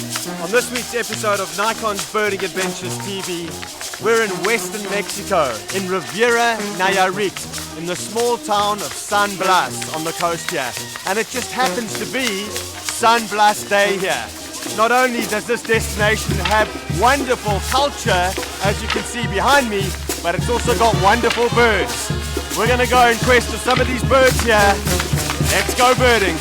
On this week's episode of Nikon's Birding Adventures TV, we're in western Mexico, in Riviera Nayarit, in the small town of San Blas on the coast here. And it just happens to be San Blas Day here. Not only does this destination have wonderful culture, as you can see behind me, but it's also got wonderful birds. We're going to go in quest of some of these birds here. Let's go birding.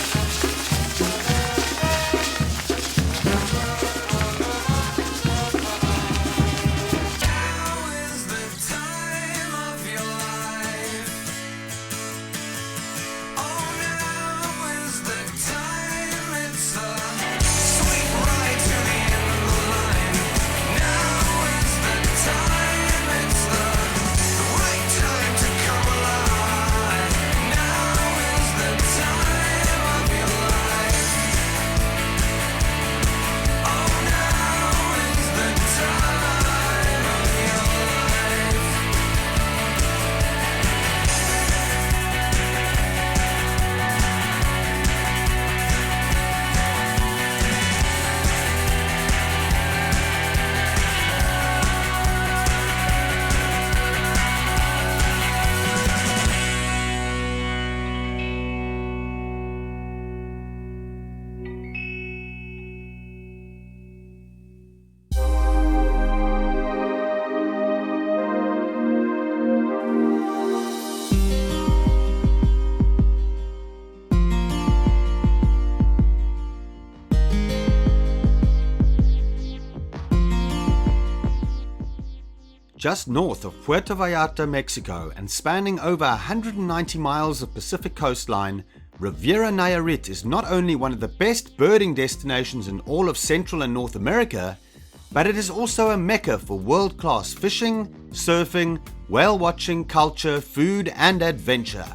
Just north of Puerto Vallarta, Mexico, and spanning over 190 miles of Pacific coastline, Riviera Nayarit is not only one of the best birding destinations in all of Central and North America, but it is also a mecca for world-class fishing, surfing, whale watching, culture, food, and adventure.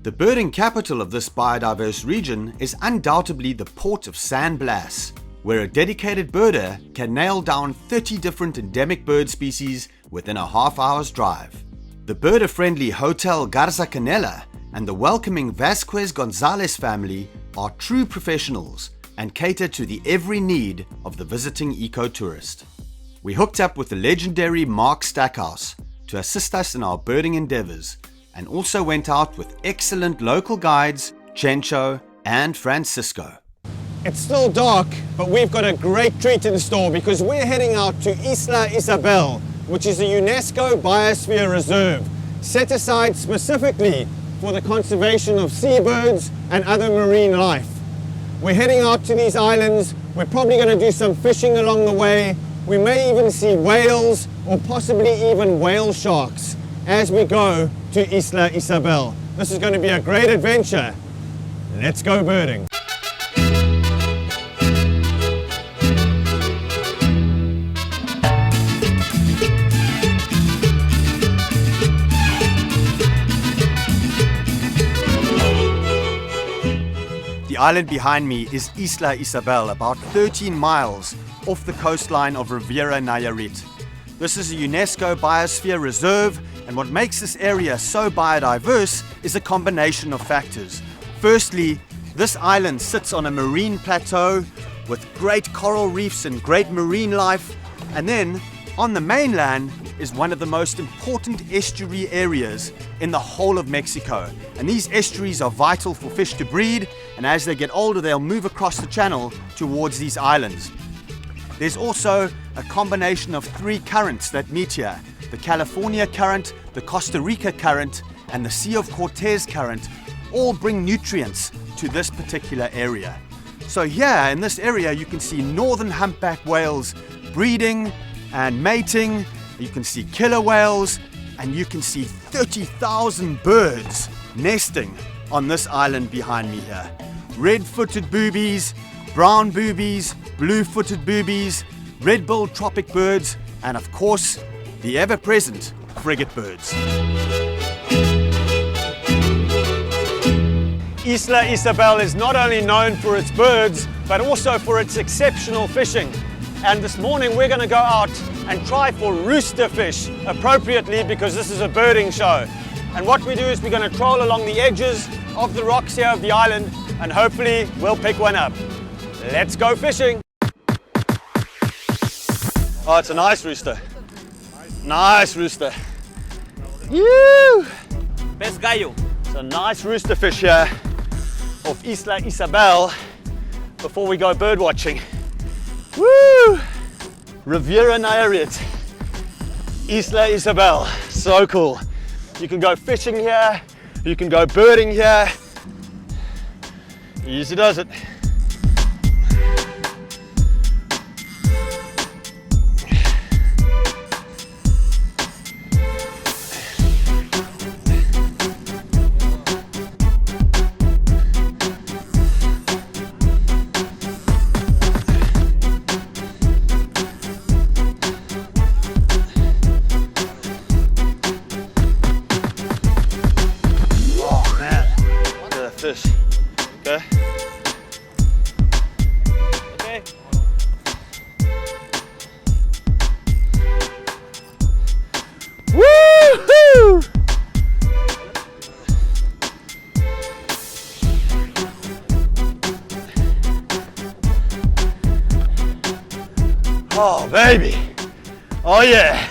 The birding capital of this biodiverse region is undoubtedly the port of San Blas, where a dedicated birder can nail down 30 different endemic bird species within a half-hour's drive. The birder-friendly Hotel Garza Canela and the welcoming Vasquez Gonzalez family are true professionals and cater to the every need of the visiting eco-tourist. We hooked up with the legendary Mark Stackhouse to assist us in our birding endeavors, and also went out with excellent local guides, Chencho and Francisco. It's still dark, but we've got a great treat in store because we're heading out to Isla Isabel, which is a UNESCO Biosphere Reserve, set aside specifically for the conservation of seabirds and other marine life. We're heading out to these islands. We're probably going to do some fishing along the way. We may even see whales or possibly even whale sharks as we go to Isla Isabel. This is going to be a great adventure. Let's go birding. The island behind me is Isla Isabel, about 13 miles off the coastline of Riviera Nayarit. This is a UNESCO Biosphere Reserve, and what makes this area so biodiverse is a combination of factors. Firstly, this island sits on a marine plateau with great coral reefs and great marine life, and then on the mainland is one of the most important estuary areas in the whole of Mexico. And these estuaries are vital for fish to breed, and as they get older they'll move across the channel towards these islands. There's also a combination of three currents that meet here: the California current, the Costa Rica current, and the Sea of Cortez current. All bring nutrients to this particular area. So here in this area you can see northern humpback whales breeding and mating. You can see killer whales, and you can see 30,000 birds nesting on this island behind me here. Red-footed boobies, brown boobies, blue-footed boobies, red-billed tropic birds, and of course, the ever-present frigatebirds. Isla Isabel is not only known for its birds, but also for its exceptional fishing. And this morning we're going to go out and try for roosterfish appropriately, because this is a birding show. And what we do is we're going to troll along the edges of the rocks here of the island, and hopefully we'll pick one up. Let's go fishing! Oh, it's a nice rooster. Nice rooster. Woo! Best gallo. It's a nice rooster fish here off Isla Isabel before we go bird watching. Woo! Riviera Nayarit, Isla Isabel. So cool. You can go fishing here, you can go birding here. Easy does it. Fish. Okay. Okay. Woo-hoo! Oh baby. Oh yeah.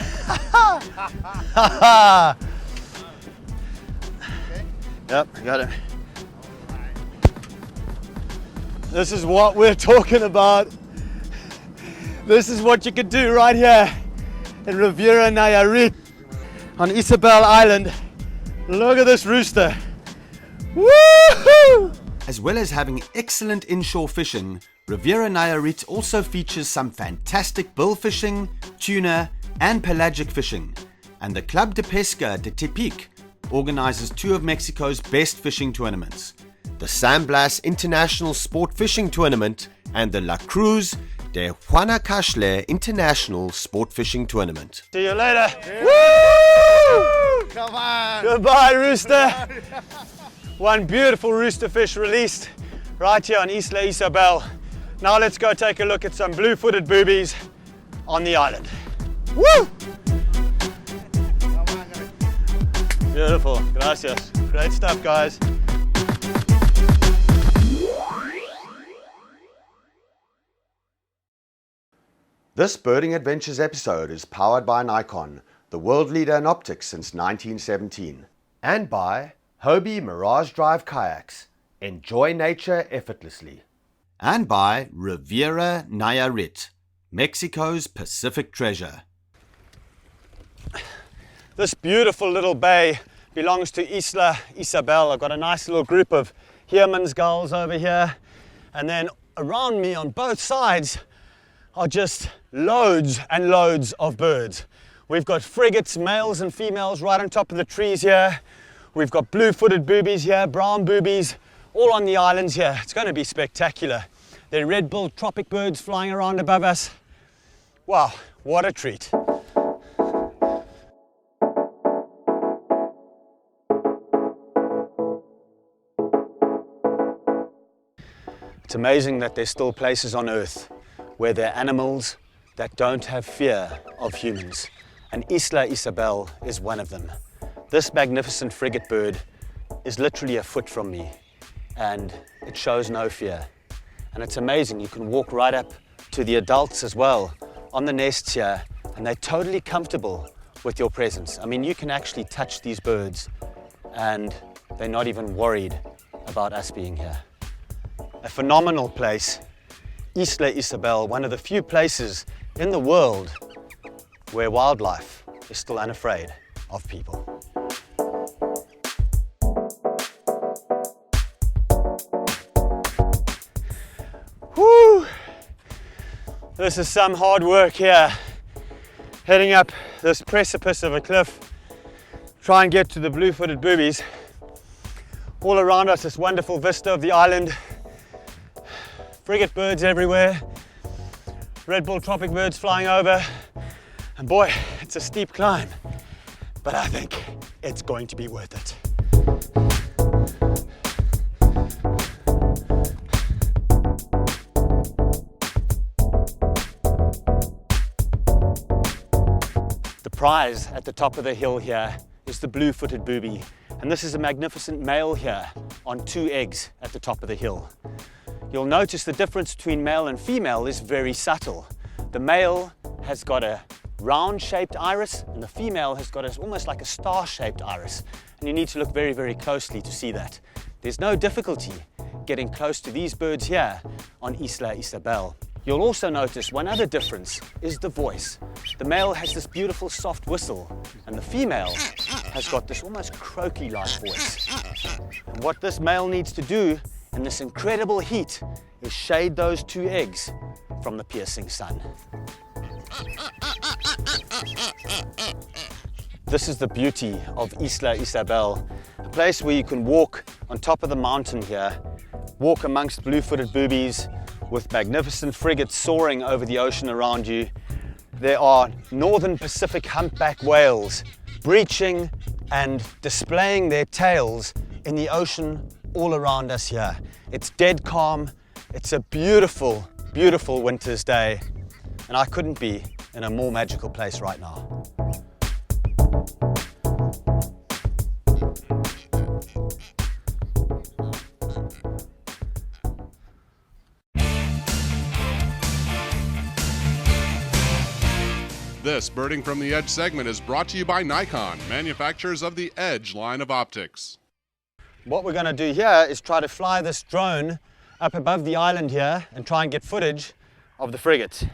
Yep, got it. This is what we're talking about. This is what you can do right here in Riviera Nayarit on Isabel Island. Look at this rooster. Woohoo! As well as having excellent inshore fishing, Riviera Nayarit also features some fantastic bill fishing, tuna, and pelagic fishing. And the Club de Pesca de Tepic organizes two of Mexico's best fishing tournaments: the San Blas International Sport Fishing Tournament and the La Cruz de Juanacastle International Sport Fishing Tournament. See you later. Woo! Come on! Goodbye, rooster. One beautiful rooster fish released right here on Isla Isabel. Now let's go take a look at some blue-footed boobies on the island. Woo! Beautiful. Gracias. Great stuff, guys. This Birding Adventures episode is powered by Nikon, the world leader in optics since 1917, and by Hobie Mirage Drive Kayaks. Enjoy nature effortlessly. And by Riviera Nayarit, Mexico's Pacific treasure. This beautiful little bay belongs to Isla Isabel. I've got a nice little group of Heermann's gulls over here, and then around me on both sides are just loads and loads of birds. We've got frigates, males and females, right on top of the trees here. We've got blue-footed boobies here, brown boobies, all on the islands here. It's going to be spectacular. There are red-billed tropic birds flying around above us. Wow, what a treat. It's amazing that there's still places on Earth where there are animals that don't have fear of humans. And Isla Isabel is one of them. This magnificent frigate bird is literally a foot from me, and it shows no fear. And it's amazing, you can walk right up to the adults as well on the nests here, and they're totally comfortable with your presence. I mean, you can actually touch these birds and they're not even worried about us being here. A phenomenal place, Isla Isabel, one of the few places in the world where wildlife is still unafraid of people. Whew! This is some hard work here, heading up this precipice of a cliff, try and get to the blue-footed boobies. All around us, this wonderful vista of the island. Frigate birds everywhere, red-billed tropic birds flying over, and boy, it's a steep climb, but I think it's going to be worth it. The prize at the top of the hill here is the blue-footed booby, and this is a magnificent male here on 2 eggs at the top of the hill. You'll notice the difference between male and female is very subtle. The male has got a round-shaped iris and the female has got almost like a star-shaped iris. And you need to look very, very closely to see that. There's no difficulty getting close to these birds here on Isla Isabel. You'll also notice one other difference is the voice. The male has this beautiful soft whistle and the female has got this almost croaky-like voice. And what this male needs to do in this incredible heat is shade those two eggs from the piercing sun. This is the beauty of Isla Isabel, a place where you can walk on top of the mountain here, walk amongst blue-footed boobies with magnificent frigates soaring over the ocean around you. There are northern Pacific humpback whales breaching and displaying their tails in the ocean all around us here. It's dead calm. It's a beautiful, beautiful winter's day, and I couldn't be in a more magical place right now. This Birding from the Edge segment is brought to you by Nikon, manufacturers of the Edge line of optics. What we're going to do here is try to fly this drone up above the island here and try and get footage of the frigate.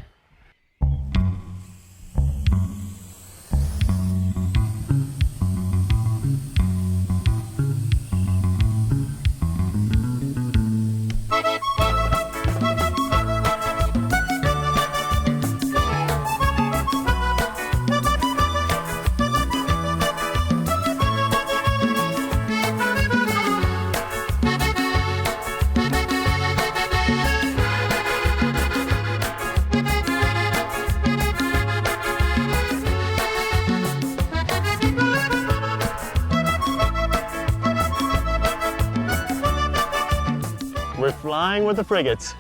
We're flying with the frigates.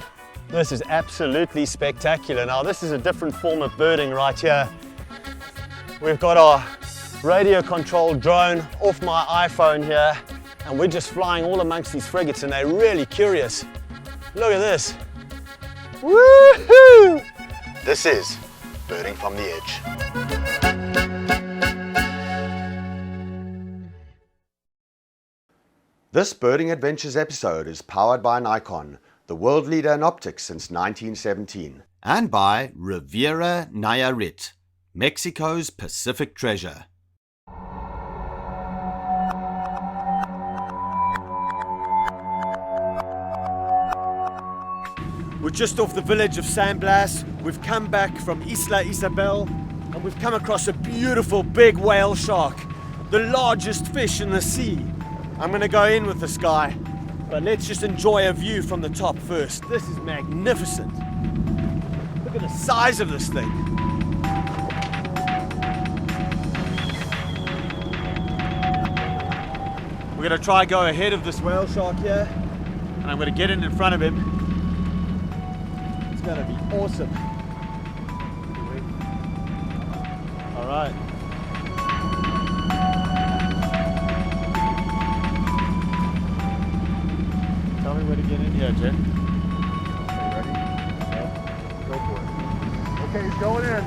This is absolutely spectacular. Now this is a different form of birding right here. We've got our radio controlled drone off my iPhone here and we're just flying all amongst these frigates and they're really curious. Look at this. Woohoo! This is Birding from the Edge. This Birding Adventures episode is powered by Nikon, the world leader in optics since 1917, and by Riviera Nayarit, Mexico's Pacific treasure. We're just off the village of San Blas. We've come back from Isla Isabel and we've come across a beautiful big whale shark, the largest fish in the sea. I'm going to go in with this guy, but let's just enjoy a view from the top first. This is magnificent. Look at the size of this thing. We're going to try go ahead of this whale shark here, and I'm going to get in front of him. It's going to be awesome. All right. Tell me where to get in here, Jen. Okay, ready? Yeah. Go for it. Okay, he's going in.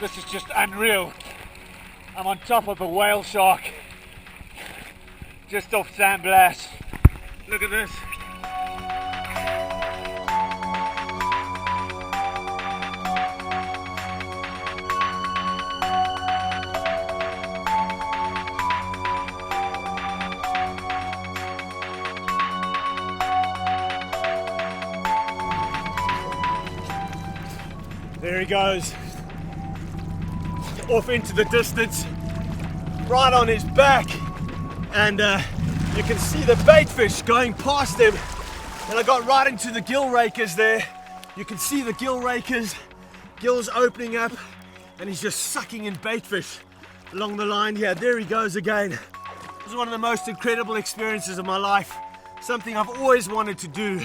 This is just unreal. I'm on top of a whale shark, just off San Blas. Look at this. There he goes. Off into the distance, right on his back, and You can see the bait fish going past him. And I got right into the gill rakers there. You can see the gill rakers, gills opening up, and he's just sucking in bait fish along the line here. There he goes again. This is one of the most incredible experiences of my life. Something I've always wanted to do,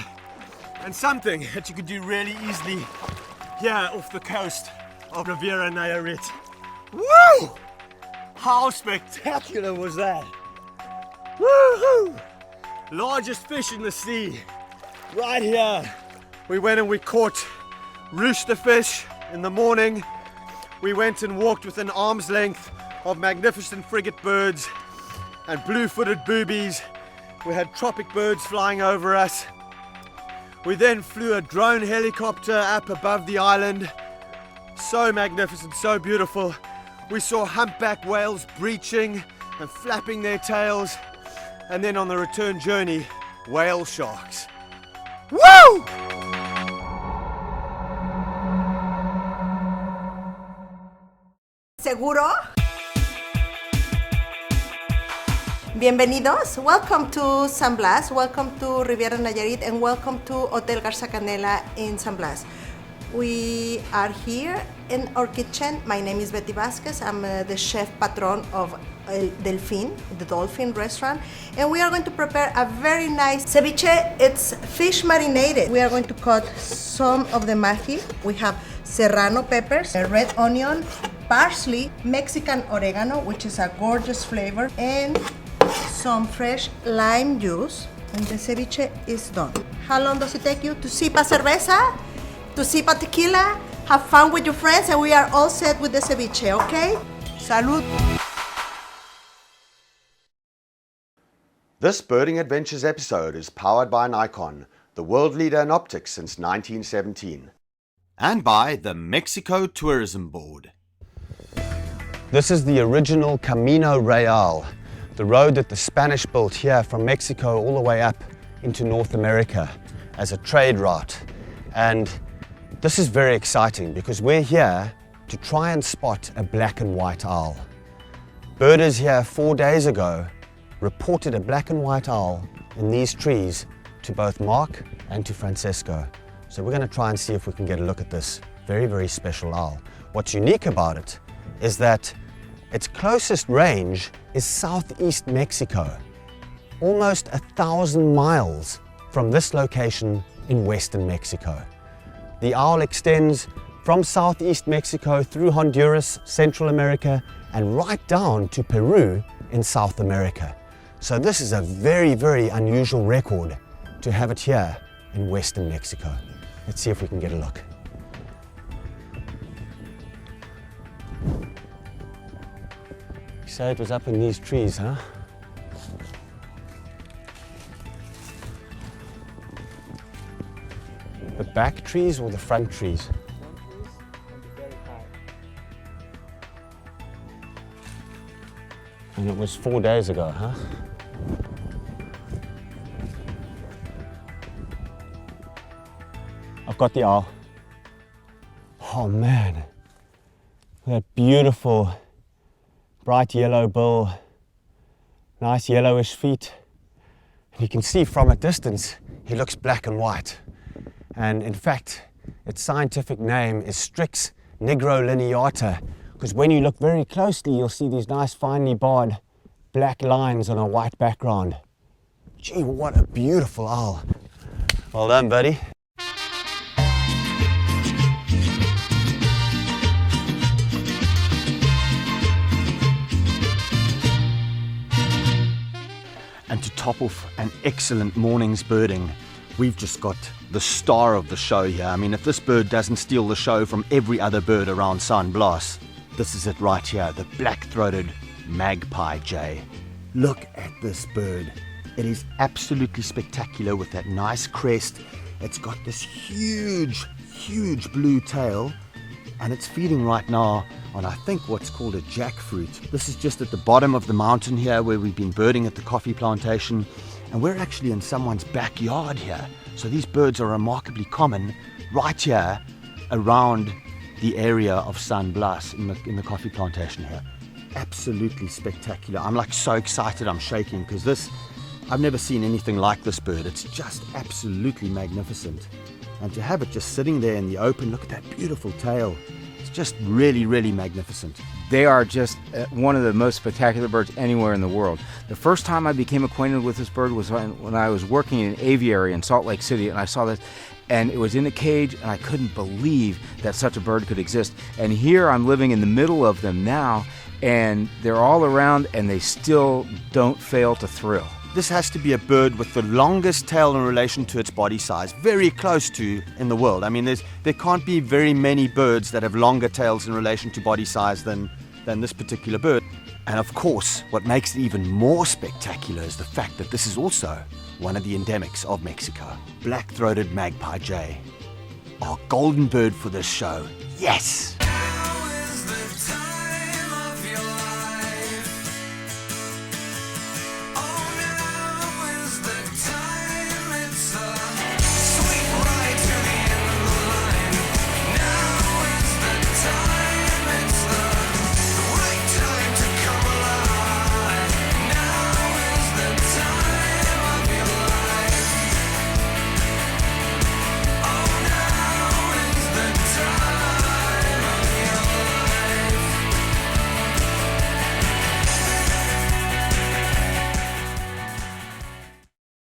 and something that you could do really easily here off the coast of Riviera Nayarit. Woo! How spectacular was that? Woohoo! Largest fish in the sea, right here. We went and we caught roosterfish in the morning. We went and walked within arm's length of magnificent frigatebirds and blue-footed boobies. We had tropic birds flying over us. We then flew a drone helicopter up above the island. So magnificent, so beautiful. We saw humpback whales breaching and flapping their tails. And then on the return journey, whale sharks. Woo! ¿Seguro? Bienvenidos. Welcome to San Blas, welcome to Riviera Nayarit, and welcome to Hotel Garza Canela in San Blas. We are here in our kitchen. My name is Betty Vasquez. I'm the chef patron of El Delfín, the Dolphin restaurant, and we are going to prepare a very nice ceviche. It's fish marinated. We are going to cut some of the maji. We have serrano peppers, a red onion, parsley, Mexican oregano, which is a gorgeous flavor, and some fresh lime juice, and the ceviche is done. How long does it take you to sip a cerveza, to sip a tequila? Have fun with your friends, and we are all set with the ceviche, okay? Salud. This Birding Adventures episode is powered by Nikon, the world leader in optics since 1917. And by the Mexico Tourism Board. This is the original Camino Real, the road that the Spanish built here from Mexico all the way up into North America as a trade route. And this is very exciting because we're here to try and spot a black and white owl. Birders here 4 days ago reported a black and white owl in these trees to both Mark and to Francesco. So we're going to try and see if we can get a look at this very, very special owl. What's unique about it is that its closest range is southeast Mexico, almost 1,000 miles from this location in western Mexico. The owl extends from southeast Mexico through Honduras, Central America, and right down to Peru in South America. So this is a very, very unusual record to have it here in western Mexico. Let's see if we can get a look. You say it was up in these trees, huh? The back trees or the front trees? And it was 4 days ago, huh? I've got the owl. Oh man, that beautiful bright yellow bill, nice yellowish feet. And you can see from a distance, he looks black and white. And in fact, its scientific name is Strix nigrolineata, because when you look very closely, you'll see these nice finely barred black lines on a white background. Gee, what a beautiful owl. Well done, buddy. And to top off an excellent morning's birding, we've just got the star of the show here. I mean, if this bird doesn't steal the show from every other bird around San Blas, this is it right here, the Black-throated Magpie-jay. Look at this bird. It is absolutely spectacular with that nice crest. It's got this huge, huge blue tail, and it's feeding right now on, I think, what's called a jackfruit. This is just at the bottom of the mountain here where we've been birding at the coffee plantation, and we're actually in someone's backyard here. So these birds are remarkably common right here around the area of San Blas in the coffee plantation here. Absolutely spectacular. I'm like so excited, I'm shaking, because this I've never seen anything like this bird. It's just absolutely magnificent. And to have it just sitting there in the open, look at that beautiful tail. It's just really, really magnificent. They are just one of the most spectacular birds anywhere in the world. The first time I became acquainted with this bird was when I was working in an aviary in Salt Lake City, and I saw this, and it was in a cage, and I couldn't believe that such a bird could exist. And here I'm living in the middle of them now, and they're all around, and they still don't fail to thrill. This has to be a bird with the longest tail in relation to its body size, very close to in the world. I mean, there can't be very many birds that have longer tails in relation to body size than this particular bird. And of course, what makes it even more spectacular is the fact that this is also one of the endemics of Mexico. Black-throated Magpie-jay. Our golden bird for this show. Yes!